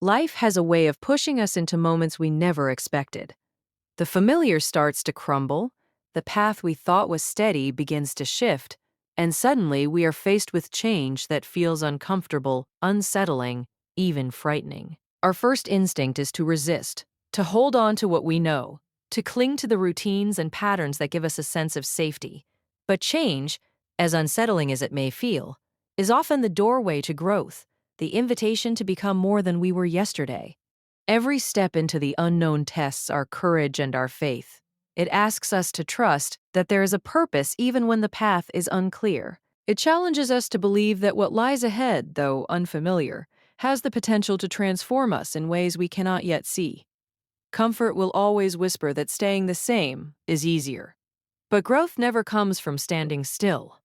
Life has a way of pushing us into moments we never expected. The familiar starts to crumble, the path we thought was steady begins to shift, and suddenly we are faced with change that feels uncomfortable, unsettling, even frightening. Our first instinct is to resist, to hold on to what we know, to cling to the routines and patterns that give us a sense of safety. But change, as unsettling as it may feel, is often the doorway to growth, the invitation to become more than we were yesterday. Every step into the unknown tests our courage and our faith. It asks us to trust that there is a purpose even when the path is unclear. It challenges us to believe that what lies ahead, though unfamiliar, has the potential to transform us in ways we cannot yet see. Comfort will always whisper that staying the same is easier. But growth never comes from standing still.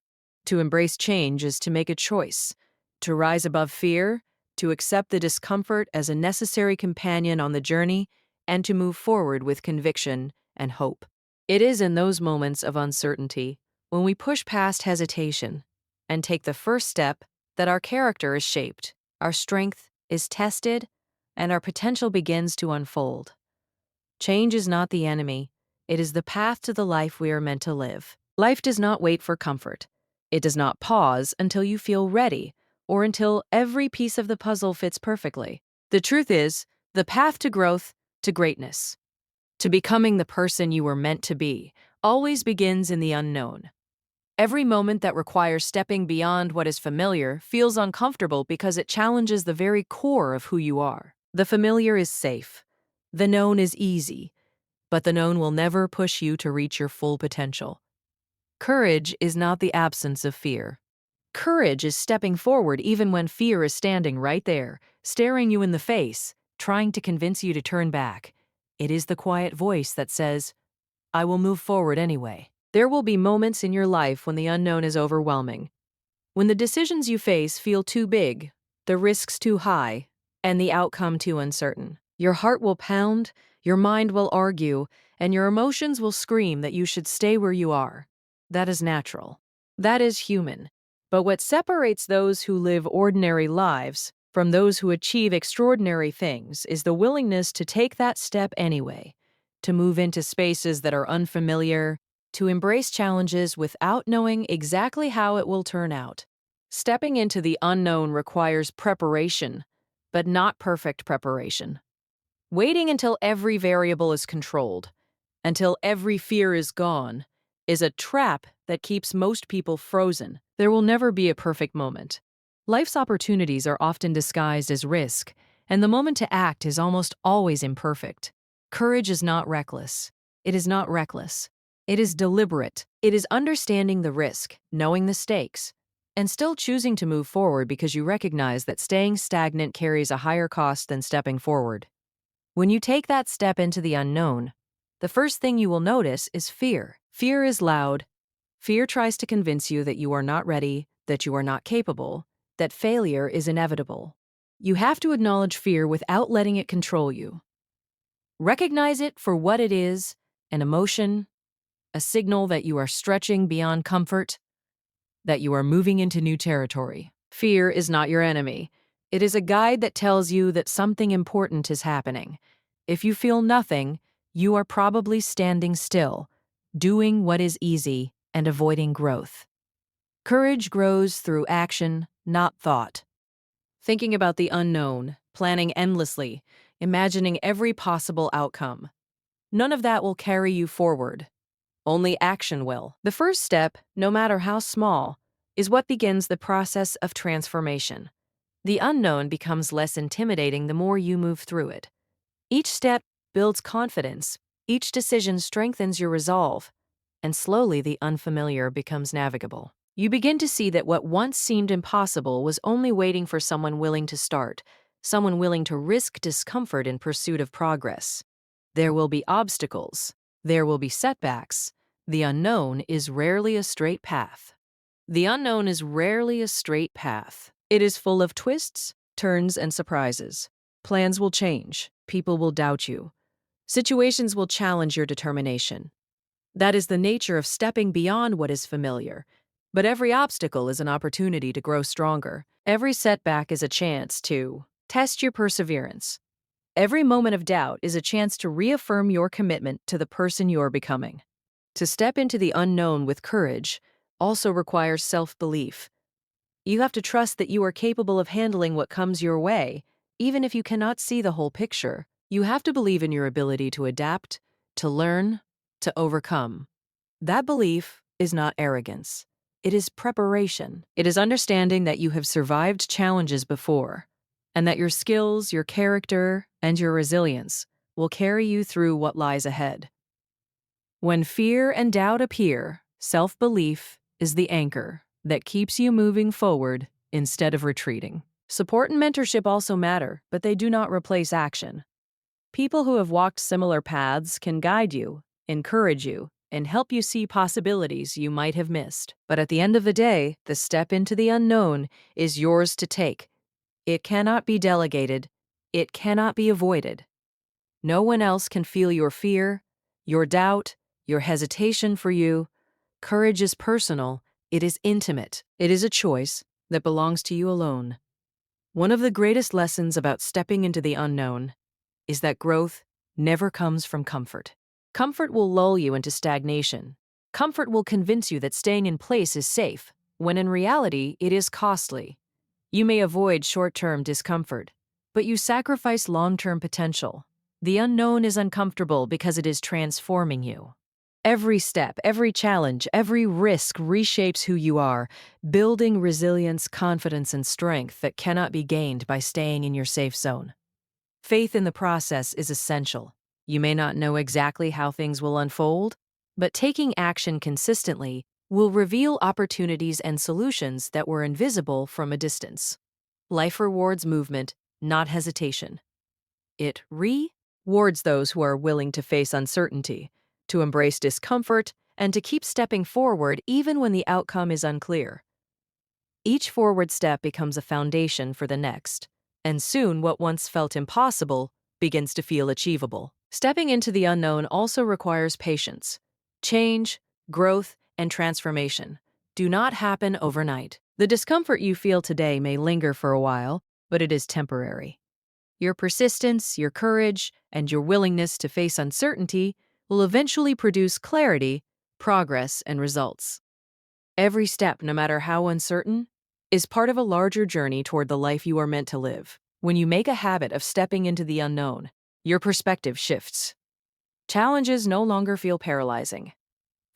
To embrace change is to make a choice, to rise above fear, to accept the discomfort as a necessary companion on the journey, and to move forward with conviction and hope. It is in those moments of uncertainty, when we push past hesitation and take the first step, that our character is shaped, our strength is tested, and our potential begins to unfold. Change is not the enemy, it is the path to the life we are meant to live. Life does not wait for comfort. It does not pause until you feel ready or until every piece of the puzzle fits perfectly. The truth is, the path to growth, to greatness, to becoming the person you were meant to be, always begins in the unknown. Every moment that requires stepping beyond what is familiar feels uncomfortable because it challenges the very core of who you are. The familiar is safe. The known is easy, but the known will never push you to reach your full potential. Courage is not the absence of fear. Courage is stepping forward even when fear is standing right there, staring you in the face, trying to convince you to turn back. It is the quiet voice that says, "I will move forward anyway." There will be moments in your life when the unknown is overwhelming, when the decisions you face feel too big, the risks too high, and the outcome too uncertain. Your heart will pound, your mind will argue, and your emotions will scream that you should stay where you are. That is natural. That is human. But what separates those who live ordinary lives from those who achieve extraordinary things is the willingness to take that step anyway, to move into spaces that are unfamiliar, to embrace challenges without knowing exactly how it will turn out. Stepping into the unknown requires preparation, but not perfect preparation. Waiting until every variable is controlled, until every fear is gone, is a trap that keeps most people frozen. There will never be a perfect moment. Life's opportunities are often disguised as risk, and the moment to act is almost always imperfect. Courage is not reckless. It is not reckless. It is deliberate. It is understanding the risk, knowing the stakes, and still choosing to move forward because you recognize that staying stagnant carries a higher cost than stepping forward. When you take that step into the unknown, the first thing you will notice is fear. Fear is loud. Fear tries to convince you that you are not ready, that you are not capable, that failure is inevitable. You have to acknowledge fear without letting it control you. Recognize it for what it is, an emotion, a signal that you are stretching beyond comfort, that you are moving into new territory. Fear is not your enemy. It is a guide that tells you that something important is happening. If you feel nothing, you are probably standing still, doing what is easy and avoiding growth. Courage grows through action, not thought. Thinking about the unknown, planning endlessly, imagining every possible outcome. None of that will carry you forward. Only action will. The first step, no matter how small, is what begins the process of transformation. The unknown becomes less intimidating the more you move through it. Each step builds confidence, each decision strengthens your resolve, and slowly the unfamiliar becomes navigable. You begin to see that what once seemed impossible was only waiting for someone willing to start, someone willing to risk discomfort in pursuit of progress. There will be obstacles. There will be setbacks. The unknown is rarely a straight path. The unknown is rarely a straight path. It is full of twists, turns, and surprises. Plans will change. People will doubt you. Situations will challenge your determination. That is the nature of stepping beyond what is familiar. But every obstacle is an opportunity to grow stronger. Every setback is a chance to Test your perseverance. Every moment of doubt is a chance to reaffirm your commitment to the person you're becoming. To step into the unknown with courage also requires self-belief. You have to trust that you are capable of handling what comes your way, even if you cannot see the whole picture. You have to believe in your ability to adapt, to learn, to overcome. That belief is not arrogance. It is preparation. It is understanding that you have survived challenges before, and that your skills, your character, and your resilience will carry you through what lies ahead. When fear and doubt appear, self-belief is the anchor that keeps you moving forward instead of retreating. Support and mentorship also matter, but they do not replace action. People who have walked similar paths can guide you, encourage you, and help you see possibilities you might have missed. But at the end of the day, the step into the unknown is yours to take. It cannot be delegated. It cannot be avoided. No one else can feel your fear, your doubt, your hesitation for you. Courage is personal. It is intimate. It is a choice that belongs to you alone. One of the greatest lessons about stepping into the unknown is that growth never comes from comfort. Comfort will lull you into stagnation. Comfort will convince you that staying in place is safe, when in reality it is costly. You may avoid short-term discomfort, but you sacrifice long-term potential. The unknown is uncomfortable because it is transforming you. Every step, every challenge, every risk reshapes who you are, building resilience, confidence, and strength that cannot be gained by staying in your safe zone. Faith in the process is essential. You may not know exactly how things will unfold, but taking action consistently will reveal opportunities and solutions that were invisible from a distance. Life rewards movement, not hesitation. It rewards those who are willing to face uncertainty, to embrace discomfort, and to keep stepping forward even when the outcome is unclear. Each forward step becomes a foundation for the next, and soon what once felt impossible begins to feel achievable. Stepping into the unknown also requires patience. Change, growth, and transformation do not happen overnight. The discomfort you feel today may linger for a while, but it is temporary. Your persistence, your courage, and your willingness to face uncertainty will eventually produce clarity, progress, and results. Every step, no matter how uncertain, is part of a larger journey toward the life you are meant to live. When you make a habit of stepping into the unknown, your perspective shifts. Challenges no longer feel paralyzing.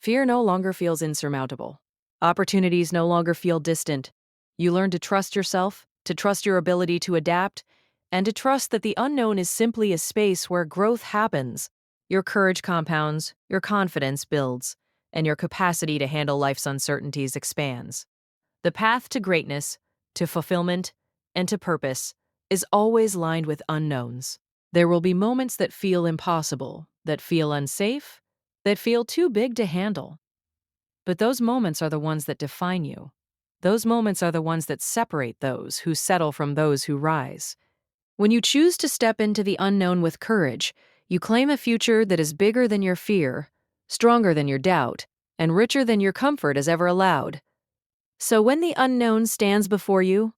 Fear no longer feels insurmountable. Opportunities no longer feel distant. You learn to trust yourself, to trust your ability to adapt, and to trust that the unknown is simply a space where growth happens. Your courage compounds, your confidence builds, and your capacity to handle life's uncertainties expands. The path to greatness, to fulfillment, and to purpose is always lined with unknowns. There will be moments that feel impossible, that feel unsafe, that feel too big to handle. But those moments are the ones that define you. Those moments are the ones that separate those who settle from those who rise. When you choose to step into the unknown with courage, you claim a future that is bigger than your fear, stronger than your doubt, and richer than your comfort has ever allowed. So when the unknown stands before you,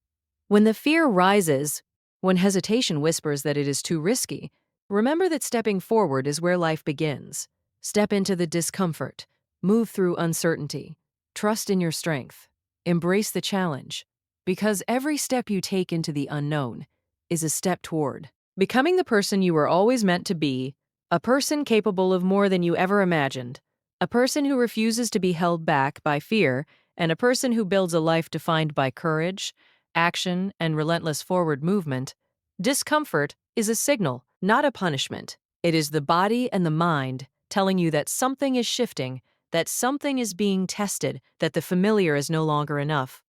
when the fear rises, when hesitation whispers that it is too risky, remember that stepping forward is where life begins. Step into the discomfort, move through uncertainty, trust in your strength, embrace the challenge, because every step you take into the unknown is a step toward becoming the person you were always meant to be, a person capable of more than you ever imagined, a person who refuses to be held back by fear, and a person who builds a life defined by courage, action, and relentless forward movement. Discomfort is a signal, not a punishment. It is the body and the mind telling you that something is shifting, that something is being tested, that the familiar is no longer enough.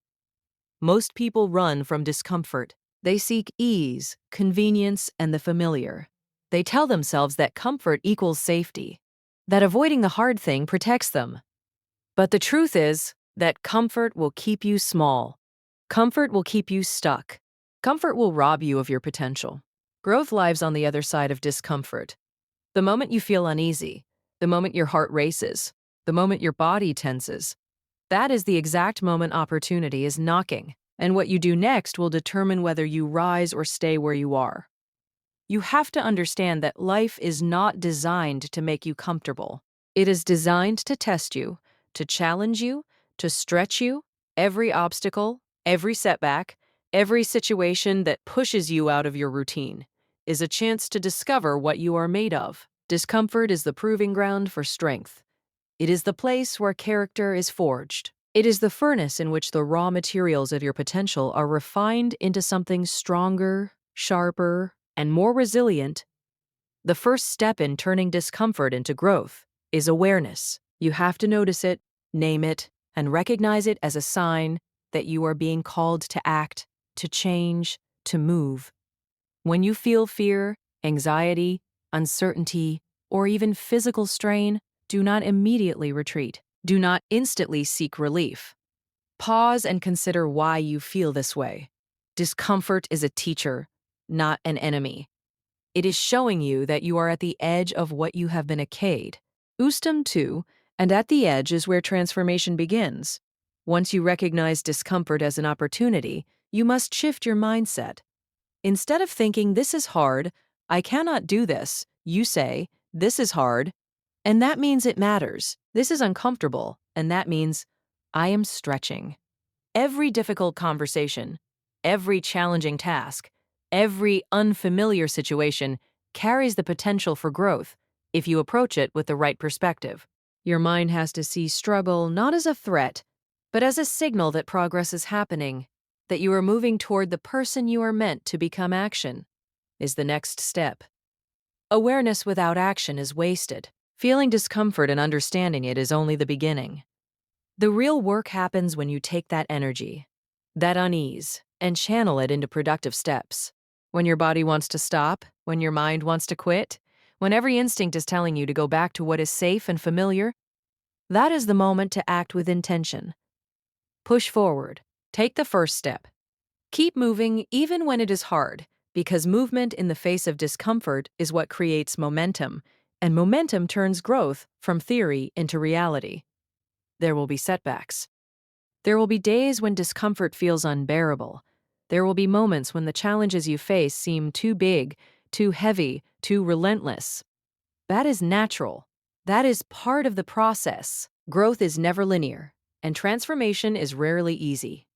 Most people run from discomfort. They seek ease, convenience, and the familiar. They tell themselves that comfort equals safety, that avoiding the hard thing protects them. But the truth is that comfort will keep you small. Comfort will keep you stuck. Comfort will rob you of your potential. Growth lives on the other side of discomfort. The moment you feel uneasy, the moment your heart races, the moment your body tenses, that is the exact moment opportunity is knocking. And what you do next will determine whether you rise or stay where you are. You have to understand that life is not designed to make you comfortable. It is designed to test you, to challenge you, to stretch you. Every obstacle, every setback, every situation that pushes you out of your routine is a chance to discover what you are made of. Discomfort is the proving ground for strength. It is the place where character is forged. It is the furnace in which the raw materials of your potential are refined into something stronger, sharper, and more resilient. The first step in turning discomfort into growth is awareness. You have to notice it, name it, and recognize it as a sign that you are being called to act, to change, to move. When you feel fear, anxiety, uncertainty, or even physical strain, do not immediately retreat. Do not instantly seek relief. Pause and consider why you feel this way. Discomfort is a teacher, not an enemy. It is showing you that you are at the edge of what you have been decayed. Ustum 2, and at the edge is where transformation begins. Once you recognize discomfort as an opportunity, you must shift your mindset. Instead of thinking, this is hard, I cannot do this, you say, this is hard, and that means it matters. This is uncomfortable, and that means I am stretching. Every difficult conversation, every challenging task, every unfamiliar situation carries the potential for growth if you approach it with the right perspective. Your mind has to see struggle not as a threat, but as a signal that progress is happening, that you are moving toward the person you are meant to become. Action is the next step. Awareness without action is wasted. Feeling discomfort and understanding it is only the beginning. The real work happens when you take that energy, that unease, and channel it into productive steps. When your body wants to stop, when your mind wants to quit, when every instinct is telling you to go back to what is safe and familiar, that is the moment to act with intention. Push forward. Take the first step. Keep moving even when it is hard, because movement in the face of discomfort is what creates momentum, and momentum turns growth from theory into reality. There will be setbacks. There will be days when discomfort feels unbearable. There will be moments when the challenges you face seem too big, too heavy, too relentless. That is natural. That is part of the process. Growth is never linear, and transformation is rarely easy.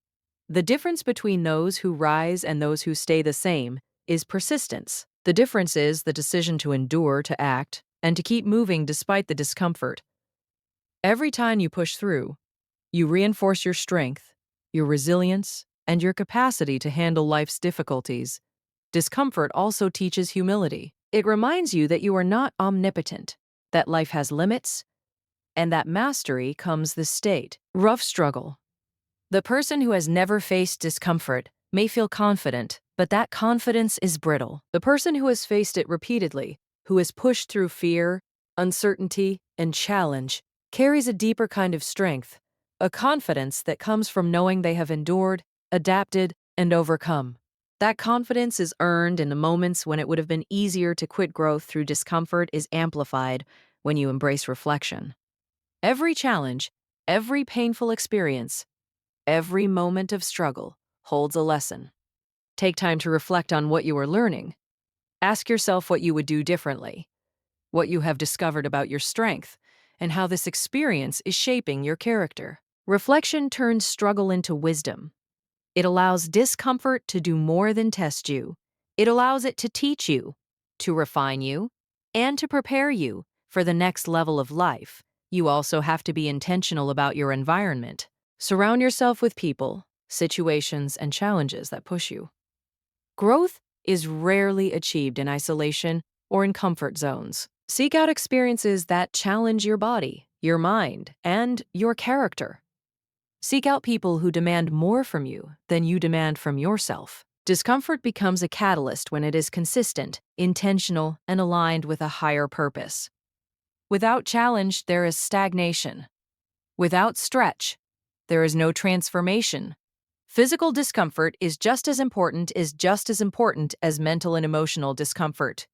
The difference between those who rise and those who stay the same is persistence. The difference is the decision to endure, to act, and to keep moving despite the discomfort. Every time you push through, you reinforce your strength, your resilience, and your capacity to handle life's difficulties. Discomfort also teaches humility. It reminds you that you are not omnipotent, that life has limits, and that mastery comes the state. Rough struggle. The person who has never faced discomfort may feel confident, but that confidence is brittle. The person who has faced it repeatedly, who has pushed through fear, uncertainty, and challenge, carries a deeper kind of strength, a confidence that comes from knowing they have endured, adapted, and overcome. That confidence is earned in the moments when it would have been easier to quit. Growth through discomfort is amplified when you embrace reflection. Every challenge, every painful experience, every moment of struggle holds a lesson. Take time to reflect on what you are learning. Ask yourself what you would do differently, what you have discovered about your strength, and how this experience is shaping your character. Reflection turns struggle into wisdom. It allows discomfort to do more than test you. It allows it to teach you, to refine you, and to prepare you for the next level of life. You also have to be intentional about your environment. Surround yourself with people, situations, and challenges that push you. Growth is rarely achieved in isolation or in comfort zones. Seek out experiences that challenge your body, your mind, and your character. Seek out people who demand more from you than you demand from yourself. Discomfort becomes a catalyst when it is consistent, intentional, and aligned with a higher purpose. Without challenge, there is stagnation. Without stretch, there is no transformation. Physical discomfort is just as important as mental and emotional discomfort.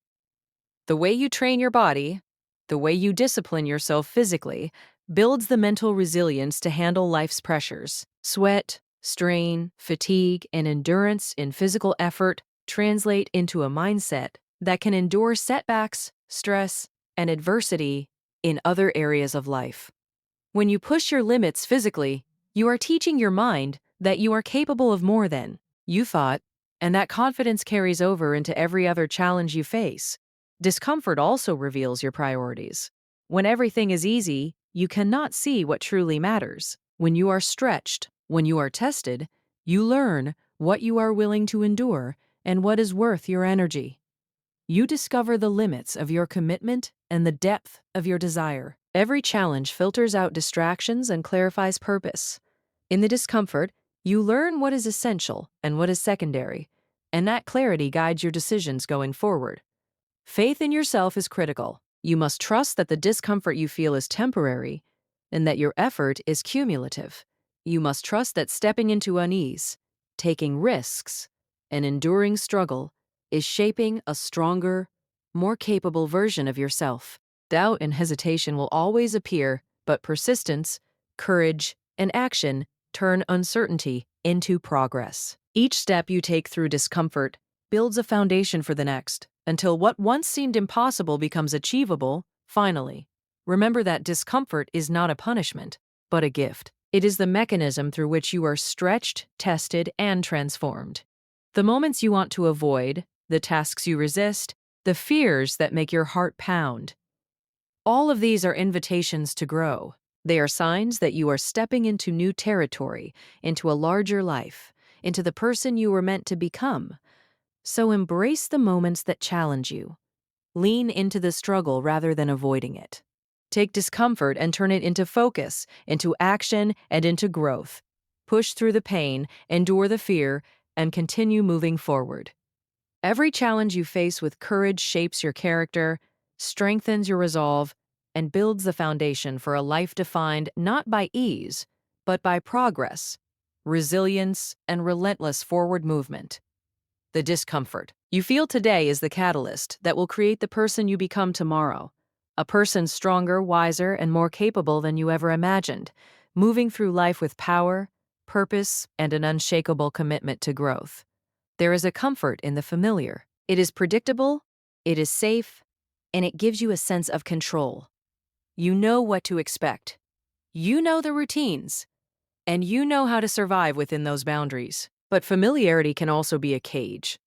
The way you train your body, the way you discipline yourself physically, builds the mental resilience to handle life's pressures. Sweat, Strain, fatigue, and endurance in physical effort translate into a mindset that can endure setbacks, stress, and adversity in other areas of life. When you push your limits physically, you are teaching your mind that you are capable of more than you thought, and that confidence carries over into every other challenge you face. Discomfort also reveals your priorities. When everything is easy, you cannot see what truly matters. When you are stretched, when you are tested, you learn what you are willing to endure and what is worth your energy. You discover the limits of your commitment and the depth of your desire. Every challenge filters out distractions and clarifies purpose. In the discomfort, you learn what is essential and what is secondary, and that clarity guides your decisions going forward. Faith in yourself is critical. You must trust that the discomfort you feel is temporary and that your effort is cumulative. You must trust that stepping into unease, taking risks, and enduring struggle is shaping a stronger, more capable version of yourself. Doubt and hesitation will always appear, but persistence, courage, and action turn uncertainty into progress. Each step you take through discomfort builds a foundation for the next, until what once seemed impossible becomes achievable, finally. Remember that discomfort is not a punishment, but a gift. It is the mechanism through which you are stretched, tested, and transformed. The moments you want to avoid, the tasks you resist, the fears that make your heart pound, all of these are invitations to grow. They are signs that you are stepping into new territory, into a larger life, into the person you were meant to become. So embrace the moments that challenge you. Lean into the struggle rather than avoiding it. Take discomfort and turn it into focus, into action, and into growth. Push through the pain, endure the fear, and continue moving forward. Every challenge you face with courage shapes your character, strengthens your resolve, and builds the foundation for a life defined not by ease, but by progress, resilience, and relentless forward movement. The discomfort you feel today is the catalyst that will create the person you become tomorrow, a person stronger, wiser, and more capable than you ever imagined, moving through life with power, purpose, and an unshakable commitment to growth. There is a comfort in the familiar. It is predictable, it is safe, and it gives you a sense of control. You know what to expect. You know the routines, and you know how to survive within those boundaries. But familiarity can also be a cage.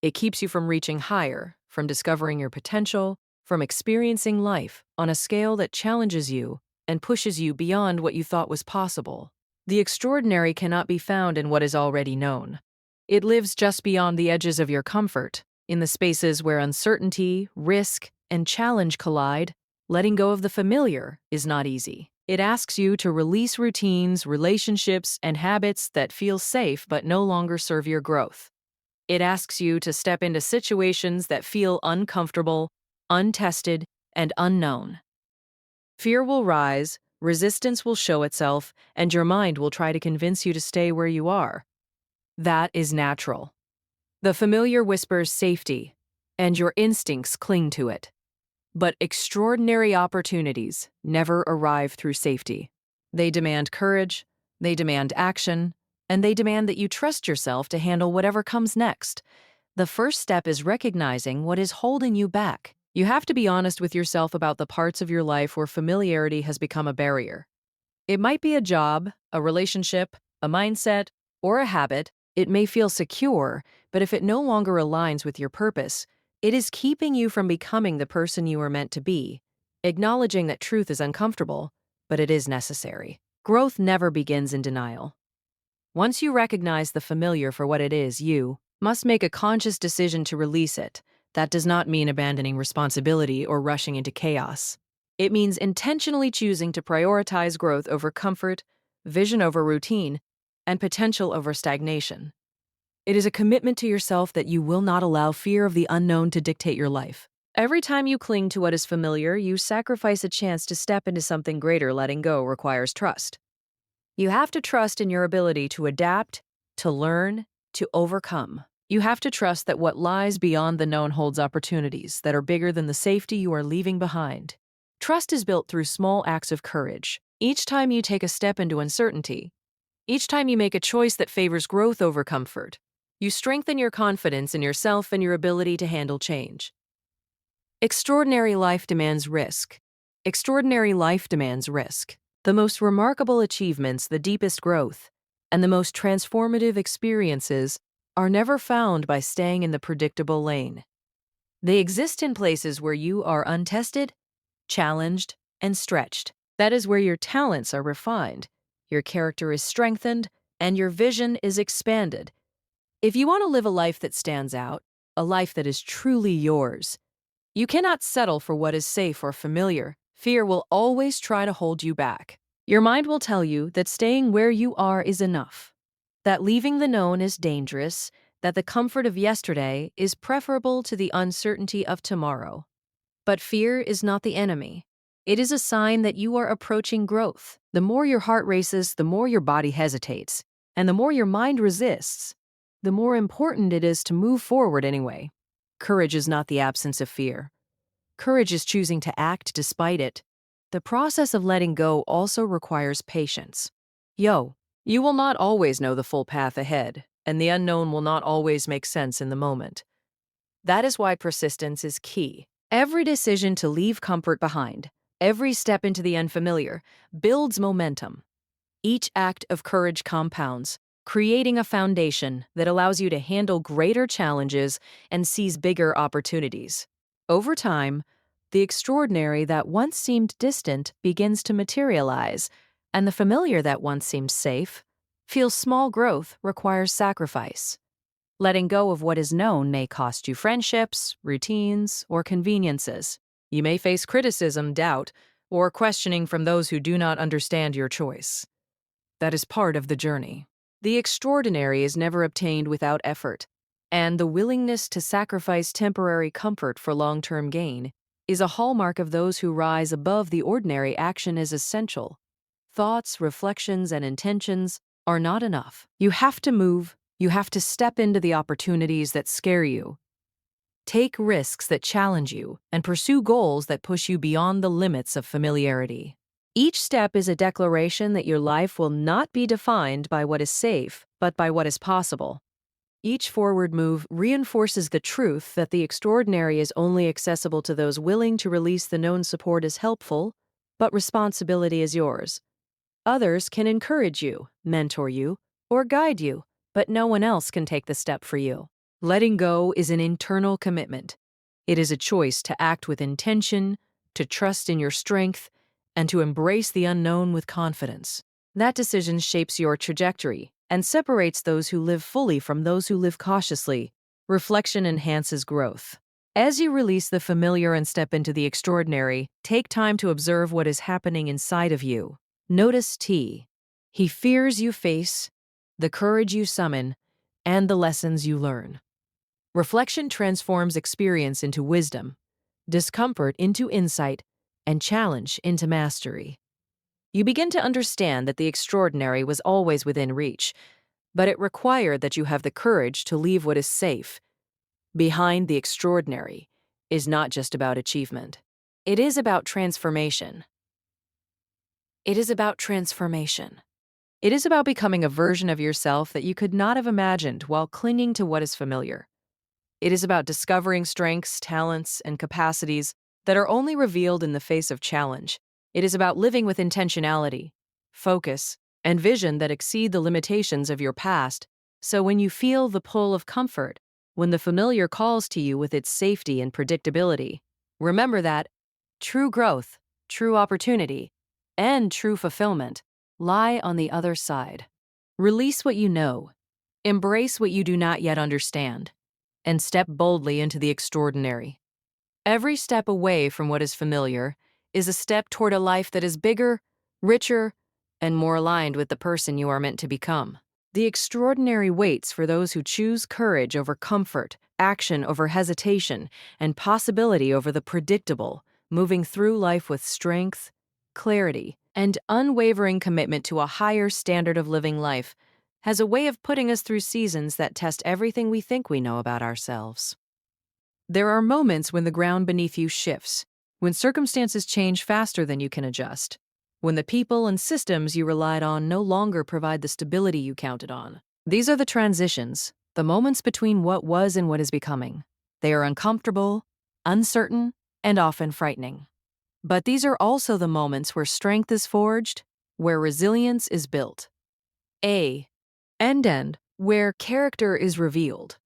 It keeps you from reaching higher, from discovering your potential, from experiencing life on a scale that challenges you and pushes you beyond what you thought was possible. The extraordinary cannot be found in what is already known. It lives just beyond the edges of your comfort, in the spaces where uncertainty, risk, and challenge collide. Letting go of the familiar is not easy. It asks you to release routines, relationships, and habits that feel safe but no longer serve your growth. It asks you to step into situations that feel uncomfortable, untested, and unknown. Fear will rise, resistance will show itself, and your mind will try to convince you to stay where you are. That is natural. The familiar whispers safety, and your instincts cling to it. But extraordinary opportunities never arrive through safety. They demand courage, they demand action, and they demand that you trust yourself to handle whatever comes next. The first step is recognizing what is holding you back. You have to be honest with yourself about the parts of your life where familiarity has become a barrier. It might be a job, a relationship, a mindset, or a habit. It may feel secure, but if it no longer aligns with your purpose, it is keeping you from becoming the person you were meant to be. Acknowledging that truth is uncomfortable, but it is necessary. Growth never begins in denial. Once you recognize the familiar for what it is, you must make a conscious decision to release it. That does not mean abandoning responsibility or rushing into chaos. It means intentionally choosing to prioritize growth over comfort, vision over routine, and potential over stagnation. It is a commitment to yourself that you will not allow fear of the unknown to dictate your life. Every time you cling to what is familiar, you sacrifice a chance to step into something greater. Letting go requires trust. You have to trust in your ability to adapt, to learn, to overcome. You have to trust that what lies beyond the known holds opportunities that are bigger than the safety you are leaving behind. Trust is built through small acts of courage. Each time you take a step into uncertainty, Each time you make a choice that favors growth over comfort, you strengthen your confidence in yourself and your ability to handle change. Extraordinary life demands risk. Extraordinary life demands risk. The most remarkable achievements, the deepest growth, and the most transformative experiences are never found by staying in the predictable lane. They exist in places where you are untested, challenged, and stretched. That is where your talents are refined, your character is strengthened, and your vision is expanded. If you want to live a life that stands out, a life that is truly yours, you cannot settle for what is safe or familiar. Fear will always try to hold you back. Your mind will tell you that staying where you are is enough, that leaving the known is dangerous, that the comfort of yesterday is preferable to the uncertainty of tomorrow. But fear is not the enemy. It is a sign that you are approaching growth. The more your heart races, the more your body hesitates, and the more your mind resists, the more important it is to move forward anyway. Courage is not the absence of fear. Courage is choosing to act despite it. The process of letting go also requires patience. You will not always know the full path ahead, and the unknown will not always make sense in the moment. That is why persistence is key. Every decision to leave comfort behind, every step into the unfamiliar, builds momentum. Each act of courage compounds, creating a foundation that allows you to handle greater challenges and seize bigger opportunities. Over time, the extraordinary that once seemed distant begins to materialize, and the familiar that once seemed safe feels small. Growth requires sacrifice. Letting go of what is known may cost you friendships, routines, or conveniences. You may face criticism, doubt, or questioning from those who do not understand your choice. That is part of the journey. The extraordinary is never obtained without effort, and the willingness to sacrifice temporary comfort for long-term gain is a hallmark of those who rise above the ordinary. Action is essential. Thoughts, reflections, and intentions are not enough. You have to move. You have to step into the opportunities that scare you. Take risks that challenge you and pursue goals that push you beyond the limits of familiarity. Each step is a declaration that your life will not be defined by what is safe, but by what is possible. Each forward move reinforces the truth that the extraordinary is only accessible to those willing to release the known. Support is helpful, but responsibility is yours. Others can encourage you, mentor you, or guide you, but no one else can take the step for you. Letting go is an internal commitment. It is a choice to act with intention, to trust in your strength, and to embrace the unknown with confidence. That decision shapes your trajectory and separates those who live fully from those who live cautiously. Reflection enhances growth. As you release the familiar and step into the extraordinary, take time to observe what is happening inside of you. Notice he fears you face, the courage you summon, and the lessons you learn. Reflection transforms experience into wisdom, discomfort into insight, and challenge into mastery. You begin to understand that the extraordinary was always within reach, but it required that you have the courage to leave what is safe. Behind the extraordinary is not just about achievement. It is about transformation. It is about transformation. It is about becoming a version of yourself that you could not have imagined while clinging to what is familiar. It is about discovering strengths, talents, and capacities that are only revealed in the face of challenge. It is about living with intentionality, focus, and vision that exceed the limitations of your past. So when you feel the pull of comfort, when the familiar calls to you with its safety and predictability, remember that true growth, true opportunity, and true fulfillment lie on the other side. Release what you know, embrace what you do not yet understand, and step boldly into the extraordinary. Every step away from what is familiar is a step toward a life that is bigger, richer, and more aligned with the person you are meant to become. The extraordinary waits for those who choose courage over comfort, action over hesitation, and possibility over the predictable, moving through life with strength, clarity, and unwavering commitment to a higher standard of living life has a way of putting us through seasons that test everything we think we know about ourselves. There are moments when the ground beneath you shifts, when circumstances change faster than you can adjust. when the people and systems you relied on no longer provide the stability you counted on. These are the transitions, the moments between what was and what is becoming. They are uncomfortable, uncertain, and often frightening. But these are also the moments where strength is forged, where resilience is built. A. End, where character is revealed.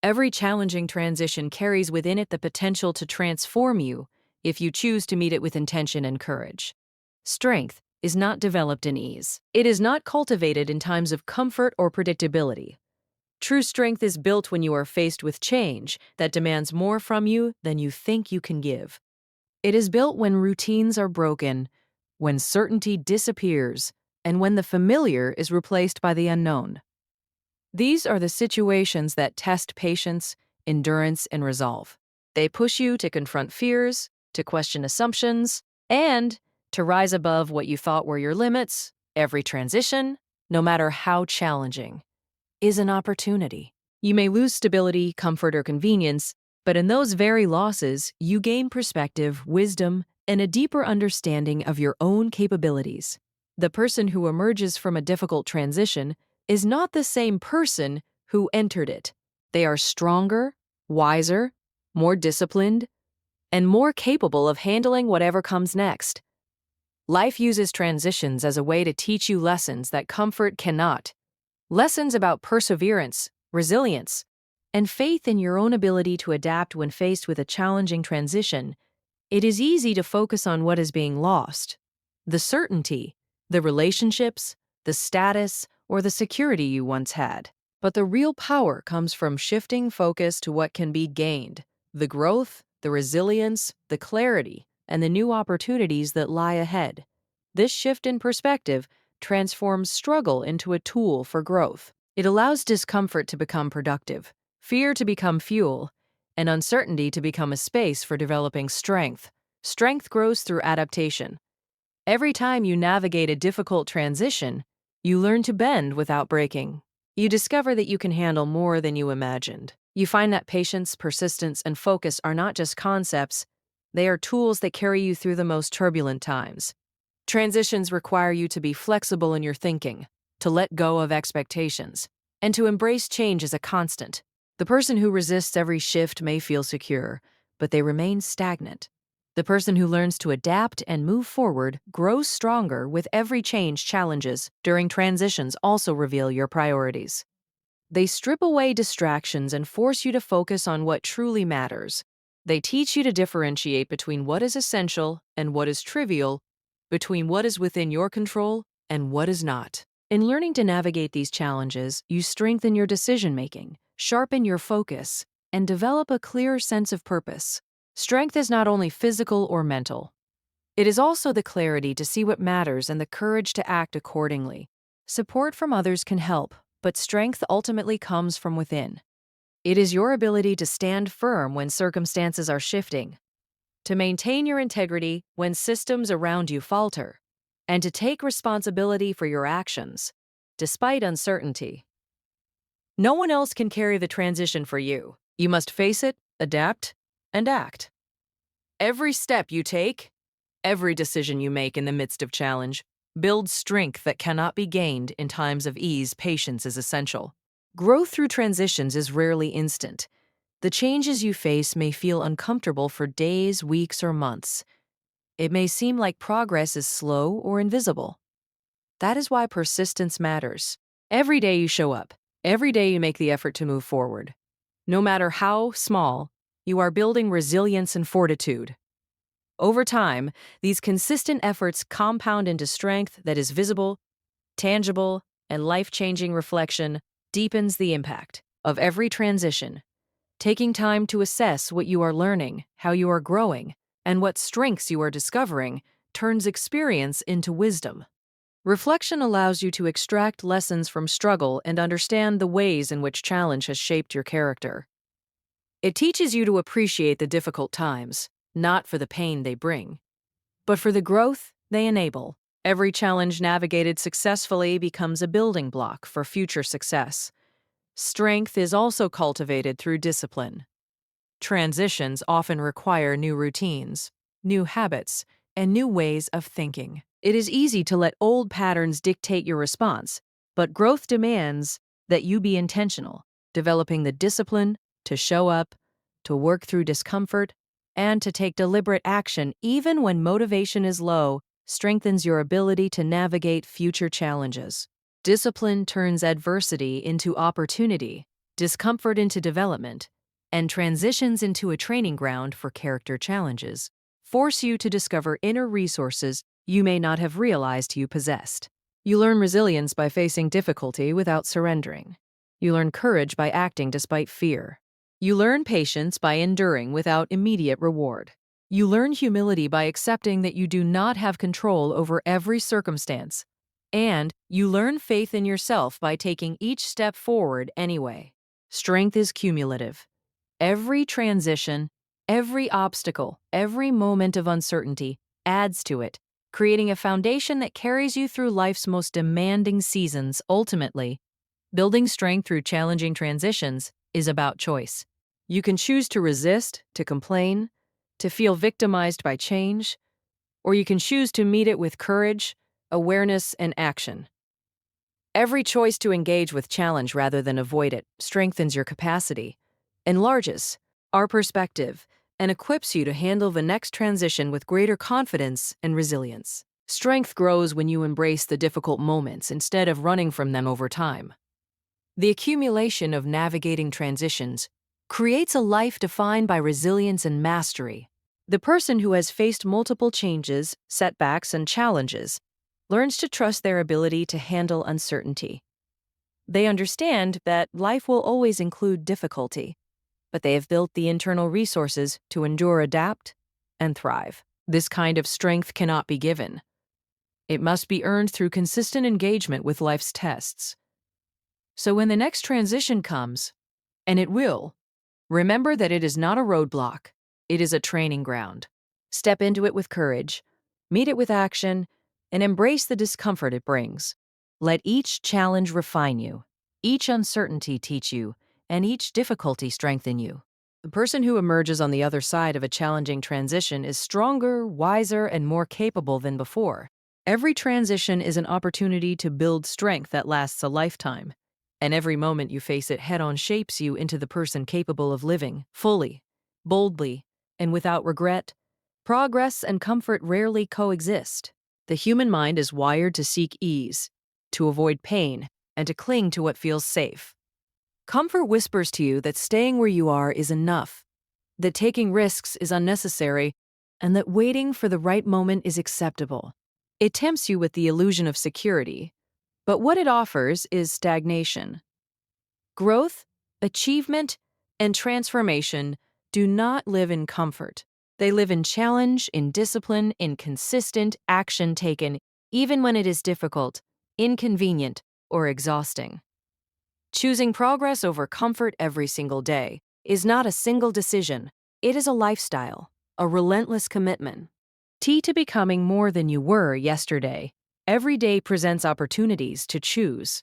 Every challenging transition carries within it the potential to transform you if you choose to meet it with intention and courage. Strength is not developed in ease. It is not cultivated in times of comfort or predictability. True strength is built when you are faced with change that demands more from you than you think you can give. It is built when routines are broken, when certainty disappears, and when the familiar is replaced by the unknown. These are the situations that test patience, endurance, and resolve. They push you to confront fears, to question assumptions, and to rise above what you thought were your limits. Every transition, no matter how challenging, is an opportunity. You may lose stability, comfort, or convenience, but in those very losses, you gain perspective, wisdom, and a deeper understanding of your own capabilities. The person who emerges from a difficult transition is not the same person who entered it. They are stronger, wiser, more disciplined, and more capable of handling whatever comes next. Life uses transitions as a way to teach you lessons that comfort cannot. Lessons about perseverance, resilience, and faith in your own ability to adapt when faced with a challenging transition. It is easy to focus on what is being lost, the certainty, the relationships, the status, or the security you once had. But the real power comes from shifting focus to what can be gained, the growth, the resilience, the clarity, and the new opportunities that lie ahead. This shift in perspective transforms struggle into a tool for growth. It allows discomfort to become productive, fear to become fuel, and uncertainty to become a space for developing strength. Strength grows through adaptation. Every time you navigate a difficult transition, you learn to bend without breaking. You discover that you can handle more than you imagined. You find that patience, persistence, and focus are not just concepts, they are tools that carry you through the most turbulent times. Transitions require you to be flexible in your thinking, to let go of expectations, and to embrace change as a constant. The person who resists every shift may feel secure, but they remain stagnant. The person who learns to adapt and move forward grows stronger with every change. Challenges during transitions also reveal your priorities. They strip away distractions and force you to focus on what truly matters. They teach you to differentiate between what is essential and what is trivial, between what is within your control and what is not. In learning to navigate these challenges, you strengthen your decision-making, sharpen your focus, and develop a clearer sense of purpose. Strength is not only physical or mental. It is also the clarity to see what matters and the courage to act accordingly. Support from others can help, but strength ultimately comes from within. It is your ability to stand firm when circumstances are shifting, to maintain your integrity when systems around you falter, and to take responsibility for your actions, despite uncertainty. No one else can carry the transition for you. You must face it, adapt, and act. Every step you take, every decision you make in the midst of challenge, builds strength that cannot be gained in times of ease. Patience is essential. Growth through transitions is rarely instant. The changes you face may feel uncomfortable for days, weeks, or months. It may seem like progress is slow or invisible. That is why persistence matters. Every day you show up, every day you make the effort to move forward. No matter how small, you are building resilience and fortitude. Over time, these consistent efforts compound into strength that is visible, tangible, and life-changing. Reflection deepens the impact of every transition. Taking time to assess what you are learning, how you are growing, and what strengths you are discovering turns experience into wisdom. Reflection allows you to extract lessons from struggle and understand the ways in which challenge has shaped your character. It teaches you to appreciate the difficult times, not for the pain they bring, but for the growth they enable. Every challenge navigated successfully becomes a building block for future success. Strength is also cultivated through discipline. Transitions often require new routines, new habits, and new ways of thinking. It is easy to let old patterns dictate your response, but growth demands that you be intentional, developing the discipline to show up, to work through discomfort, and to take deliberate action even when motivation is low strengthens your ability to navigate future challenges. Discipline turns adversity into opportunity, discomfort into development, and transitions into a training ground for character challenges. Force you to discover inner resources you may not have realized you possessed. You learn resilience by facing difficulty without surrendering. You learn courage by acting despite fear. You learn patience by enduring without immediate reward. You learn humility by accepting that you do not have control over every circumstance. And you learn faith in yourself by taking each step forward anyway. Strength is cumulative. Every transition, every obstacle, every moment of uncertainty adds to it, creating a foundation that carries you through life's most demanding seasons. Ultimately, building strength through challenging transitions is about choice. You can choose to resist, to complain, to feel victimized by change, or you can choose to meet it with courage, awareness, and action. Every choice to engage with challenge rather than avoid it strengthens your capacity, enlarges our perspective, and equips you to handle the next transition with greater confidence and resilience. Strength grows when you embrace the difficult moments instead of running from them over time. The accumulation of navigating transitions creates a life defined by resilience and mastery. The person who has faced multiple changes, setbacks, and challenges learns to trust their ability to handle uncertainty. They understand that life will always include difficulty, but they have built the internal resources to endure, adapt, and thrive. This kind of strength cannot be given. It must be earned through consistent engagement with life's tests. So when the next transition comes, and it will, remember that it is not a roadblock, it is a training ground. Step into it with courage, meet it with action, and embrace the discomfort it brings. Let each challenge refine you, each uncertainty teach you, and each difficulty strengthen you. The person who emerges on the other side of a challenging transition is stronger, wiser, and more capable than before. Every transition is an opportunity to build strength that lasts a lifetime, and every moment you face it head-on shapes you into the person capable of living fully, boldly, and without regret. Progress and comfort rarely coexist. The human mind is wired to seek ease, to avoid pain, and to cling to what feels safe. Comfort whispers to you that staying where you are is enough, that taking risks is unnecessary, and that waiting for the right moment is acceptable. It tempts you with the illusion of security, but what it offers is stagnation. Growth, achievement, and transformation do not live in comfort. They live in challenge, in discipline, in consistent action taken, even when it is difficult, inconvenient, or exhausting. Choosing progress over comfort every single day is not a single decision. It is a lifestyle, a relentless commitment. To becoming more than you were yesterday. Every day presents opportunities to choose.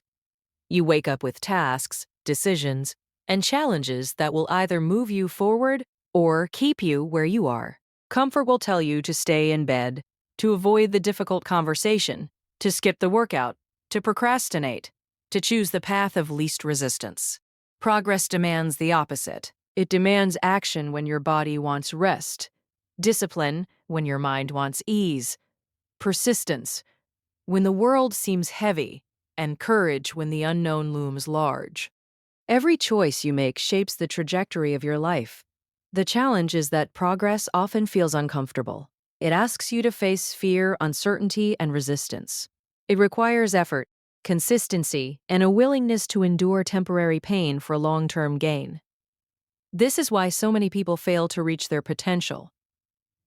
You wake up with tasks, decisions, and challenges that will either move you forward or keep you where you are. Comfort will tell you to stay in bed, to avoid the difficult conversation, to skip the workout, to procrastinate, to choose the path of least resistance. Progress demands the opposite. It demands action when your body wants rest, discipline when your mind wants ease, persistence when the world seems heavy, and courage when the unknown looms large. Every choice you make shapes the trajectory of your life. The challenge is that progress often feels uncomfortable. It asks you to face fear, uncertainty, and resistance. It requires effort, consistency, and a willingness to endure temporary pain for long-term gain. This is why so many people fail to reach their potential.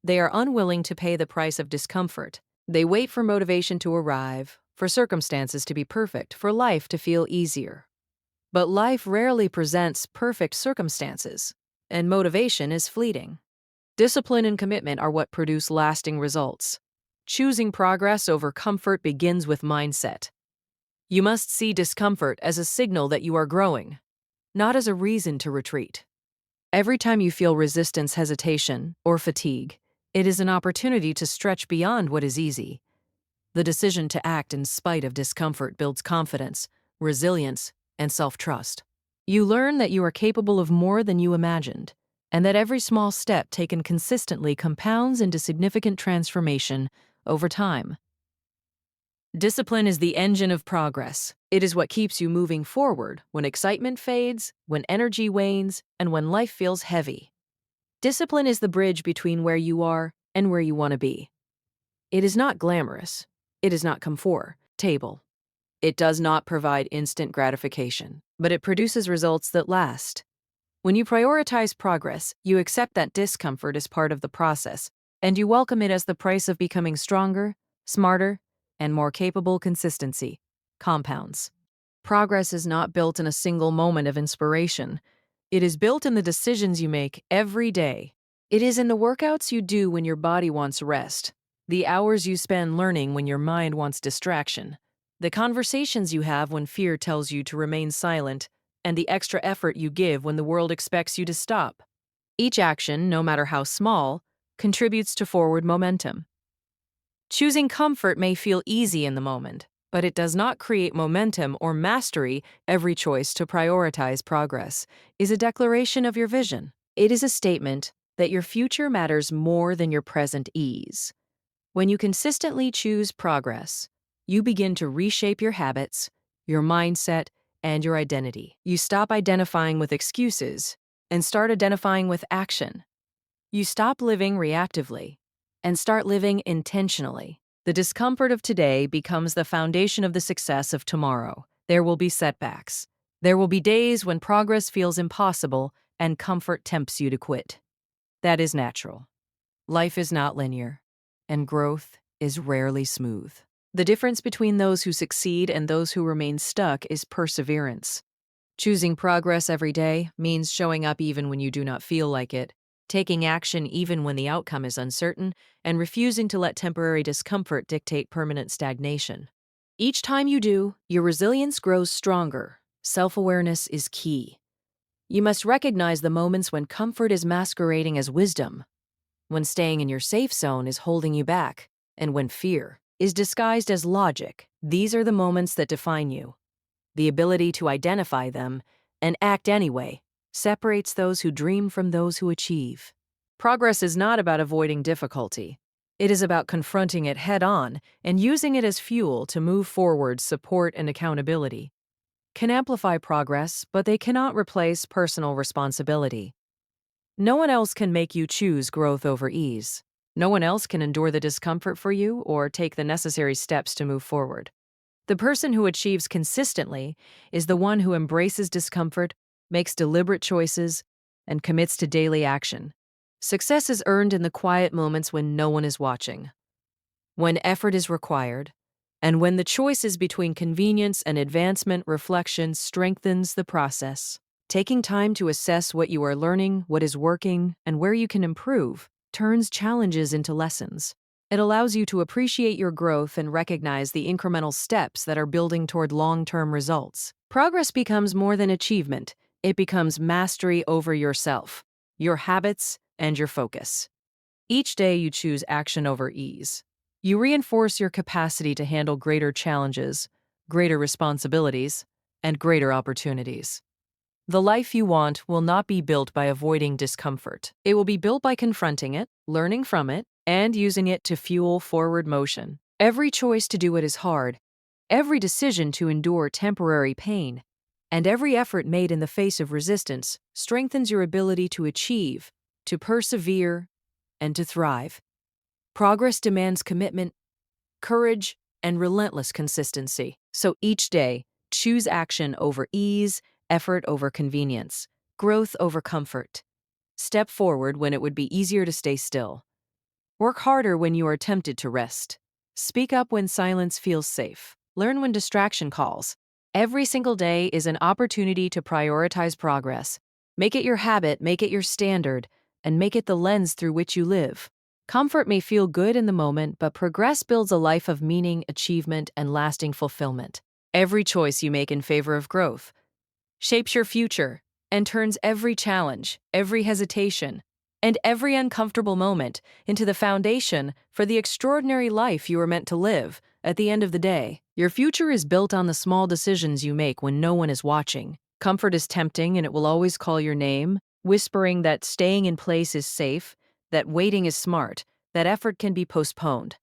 They are unwilling to pay the price of discomfort. They wait for motivation to arrive, for circumstances to be perfect, for life to feel easier. But life rarely presents perfect circumstances, and motivation is fleeting. Discipline and commitment are what produce lasting results. Choosing progress over comfort begins with mindset. You must see discomfort as a signal that you are growing, not as a reason to retreat. Every time you feel resistance, hesitation, or fatigue, it is an opportunity to stretch beyond what is easy. The decision to act in spite of discomfort builds confidence, resilience, and self-trust. You learn that you are capable of more than you imagined, and that every small step taken consistently compounds into significant transformation over time. Discipline is the engine of progress. It is what keeps you moving forward when excitement fades, when energy wanes, and when life feels heavy. Discipline is the bridge between where you are and where you want to be. It is not glamorous. It is not comfortable. It does not provide instant gratification, but it produces results that last. When you prioritize progress, you accept that discomfort is part of the process, and you welcome it as the price of becoming stronger, smarter, and more capable. Consistency compounds. Progress is not built in a single moment of inspiration. It is built in the decisions you make every day. It is in the workouts you do when your body wants rest, the hours you spend learning when your mind wants distraction, the conversations you have when fear tells you to remain silent, and the extra effort you give when the world expects you to stop. Each action, no matter how small, contributes to forward momentum. Choosing comfort may feel easy in the moment, but it does not create momentum or mastery. Every choice to prioritize progress is a declaration of your vision. It is a statement that your future matters more than your present ease. When you consistently choose progress, you begin to reshape your habits, your mindset, and your identity. You stop identifying with excuses and start identifying with action. You stop living reactively and start living intentionally. The discomfort of today becomes the foundation of the success of tomorrow. There will be setbacks. There will be days when progress feels impossible and comfort tempts you to quit. That is natural. Life is not linear, and growth is rarely smooth. The difference between those who succeed and those who remain stuck is perseverance. Choosing progress every day means showing up even when you do not feel like it, taking action even when the outcome is uncertain, and refusing to let temporary discomfort dictate permanent stagnation. Each time you do, your resilience grows stronger. Self-awareness is key. You must recognize the moments when comfort is masquerading as wisdom, when staying in your safe zone is holding you back, and when fear is disguised as logic. These are the moments that define you. The ability to identify them and act anyway separates those who dream from those who achieve. Progress is not about avoiding difficulty. It is about confronting it head-on and using it as fuel to move forward. Support and accountability can amplify progress, but they cannot replace personal responsibility. No one else can make you choose growth over ease. No one else can endure the discomfort for you or take the necessary steps to move forward. The person who achieves consistently is the one who embraces discomfort, makes deliberate choices, and commits to daily action. Success is earned in the quiet moments when no one is watching, when effort is required, and when the choice is between convenience and advancement. Reflection strengthens the process. Taking time to assess what you are learning, what is working, and where you can improve turns challenges into lessons. It allows you to appreciate your growth and recognize the incremental steps that are building toward long-term results. Progress becomes more than achievement. It becomes mastery over yourself, your habits, and your focus. Each day you choose action over ease. You reinforce your capacity to handle greater challenges, greater responsibilities, and greater opportunities. The life you want will not be built by avoiding discomfort. It will be built by confronting it, learning from it, and using it to fuel forward motion. Every choice to do it is hard, every decision to endure temporary pain, and every effort made in the face of resistance strengthens your ability to achieve, to persevere, and to thrive. Progress demands commitment, courage, and relentless consistency. So each day, choose action over ease, effort over convenience, growth over comfort. Step forward when it would be easier to stay still. Work harder when you are tempted to rest. Speak up when silence feels safe. Learn when distraction calls. Every single day is an opportunity to prioritize progress. Make it your habit, make it your standard, and make it the lens through which you live. Comfort may feel good in the moment, but progress builds a life of meaning, achievement, and lasting fulfillment. Every choice you make in favor of growth shapes your future and turns every challenge, every hesitation, and every uncomfortable moment into the foundation for the extraordinary life you were meant to live. At the end of the day, your future is built on the small decisions you make when no one is watching. Comfort is tempting and it will always call your name, whispering that staying in place is safe, that waiting is smart, that effort can be postponed.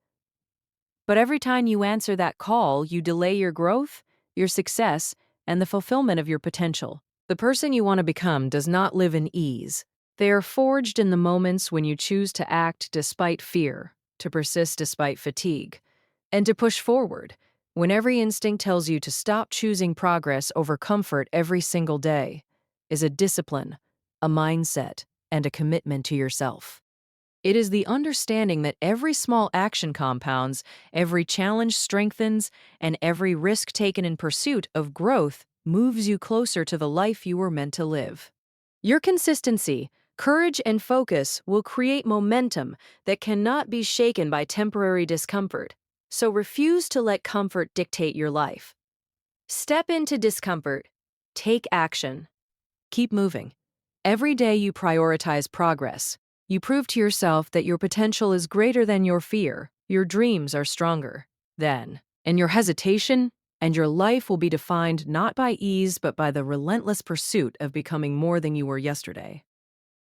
But every time you answer that call, you delay your growth, your success, and the fulfillment of your potential. The person you want to become does not live in ease. They are forged in the moments when you choose to act despite fear, to persist despite fatigue, and to push forward when every instinct tells you to stop choosing progress over comfort every single day is a discipline, a mindset, and a commitment to yourself. It is the understanding that every small action compounds, every challenge strengthens, and every risk taken in pursuit of growth moves you closer to the life you were meant to live. Your consistency, courage, and focus will create momentum that cannot be shaken by temporary discomfort. So refuse to let comfort dictate your life. Step into discomfort. Take action. Keep moving. Every day you prioritize progress. You prove to yourself that your potential is greater than your fear, your dreams are stronger than, and your hesitation, and your life will be defined not by ease but by the relentless pursuit of becoming more than you were yesterday.